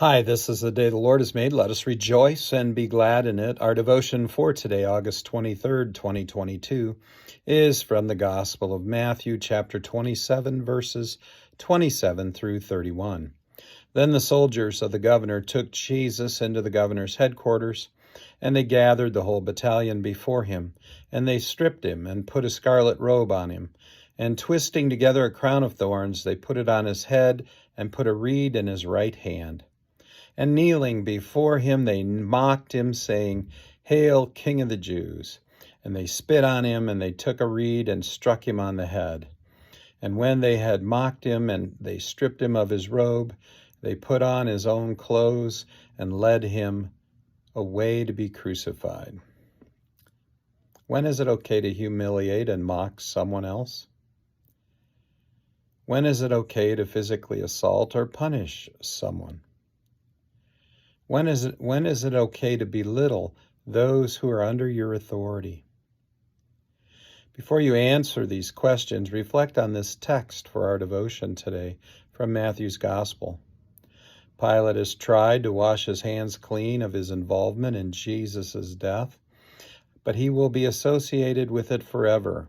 Hi, this is the day the Lord has made. Let us rejoice and be glad in it. Our devotion for today, August 23rd, 2022, is from the Gospel of Matthew, chapter 27, verses 27 through 31. Then the soldiers of the governor took Jesus into the governor's headquarters, and they gathered the whole battalion before him, and they stripped him and put a scarlet robe on him. And twisting together a crown of thorns, they put it on his head and put a reed in his right hand. And kneeling before him, they mocked him, saying, "Hail, King of the Jews!" And they spit on him, and they took a reed and struck him on the head. And when they had mocked him, and they stripped him of his robe, they put on his own clothes and led him away to be crucified. When is it okay to humiliate and mock someone else? When is it okay to physically assault or punish someone? When is it okay to belittle those who are under your authority? Before you answer these questions, reflect on this text for our devotion today from Matthew's Gospel. Pilate has tried to wash his hands clean of his involvement in Jesus' death, but he will be associated with it forever.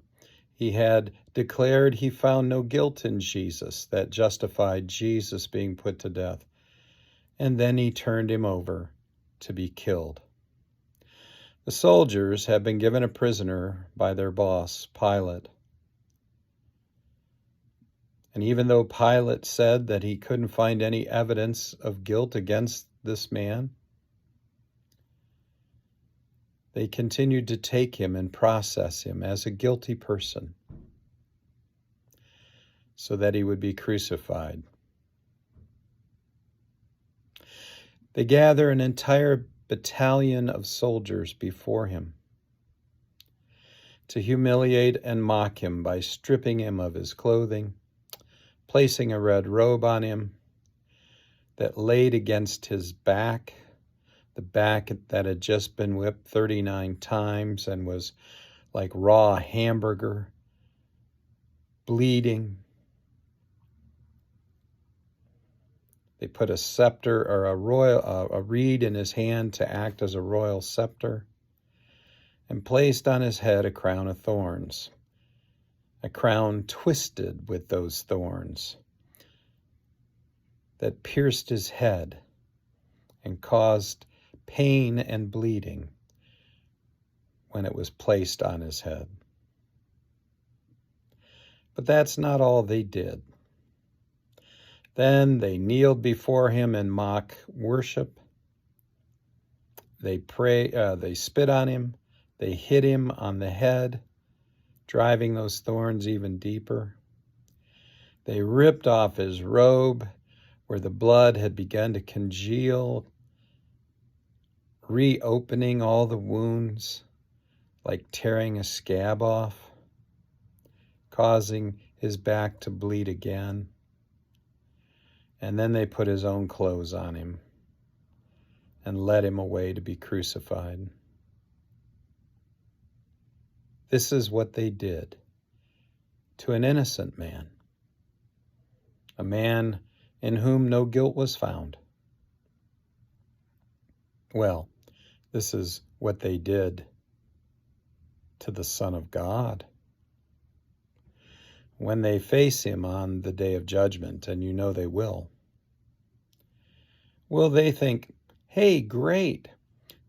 He had declared he found no guilt in Jesus that justified Jesus being put to death. And then he turned him over to be killed. The soldiers have been given a prisoner by their boss, Pilate. And even though Pilate said that he couldn't find any evidence of guilt against this man, they continued to take him and process him as a guilty person so that he would be crucified. They gather an entire battalion of soldiers before him to humiliate and mock him by stripping him of his clothing, placing a red robe on him that laid against his back, the back that had just been whipped 39 times and was like raw hamburger, bleeding. They put a scepter or a reed in his hand to act as a royal scepter, and placed on his head a crown of thorns, a crown twisted with those thorns that pierced his head and caused pain and bleeding when it was placed on his head. But that's not all they did. Then they kneeled before him in mock worship. They spit on him. They hit him on the head, driving those thorns even deeper. They ripped off his robe where the blood had begun to congeal, reopening all the wounds, like tearing a scab off, causing his back to bleed again. And then they put his own clothes on him and led him away to be crucified. This is what they did to an innocent man, a man in whom no guilt was found. Well, this is what they did to the Son of God. When they face him on the day of judgment, and you know they will they think, hey, great,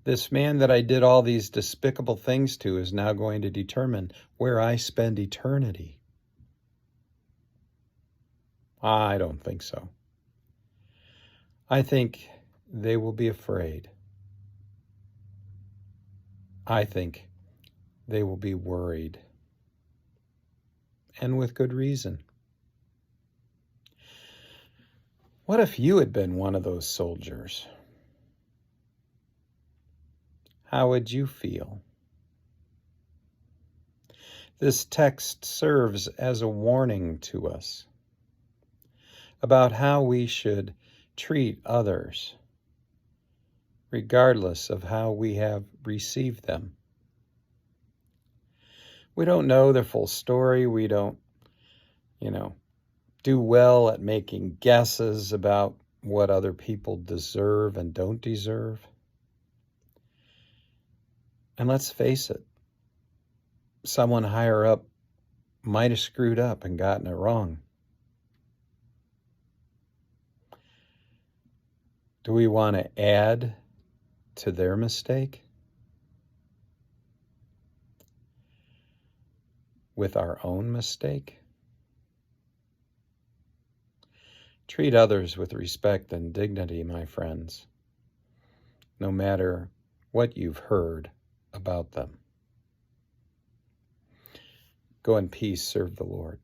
this man that I did all these despicable things to is now going to determine where I spend eternity? I don't think so. I think they will be afraid. I think they will be worried. And with good reason. What if you had been one of those soldiers? How would you feel? This text serves as a warning to us about how we should treat others, regardless of how we have received them. We don't know their full story. We don't, do well at making guesses about what other people deserve and don't deserve. And let's face it, someone higher up might have screwed up and gotten it wrong. Do we want to add to their mistake with our own mistake? Treat others with respect and dignity, my friends, no matter what you've heard about them. Go in peace, serve the Lord.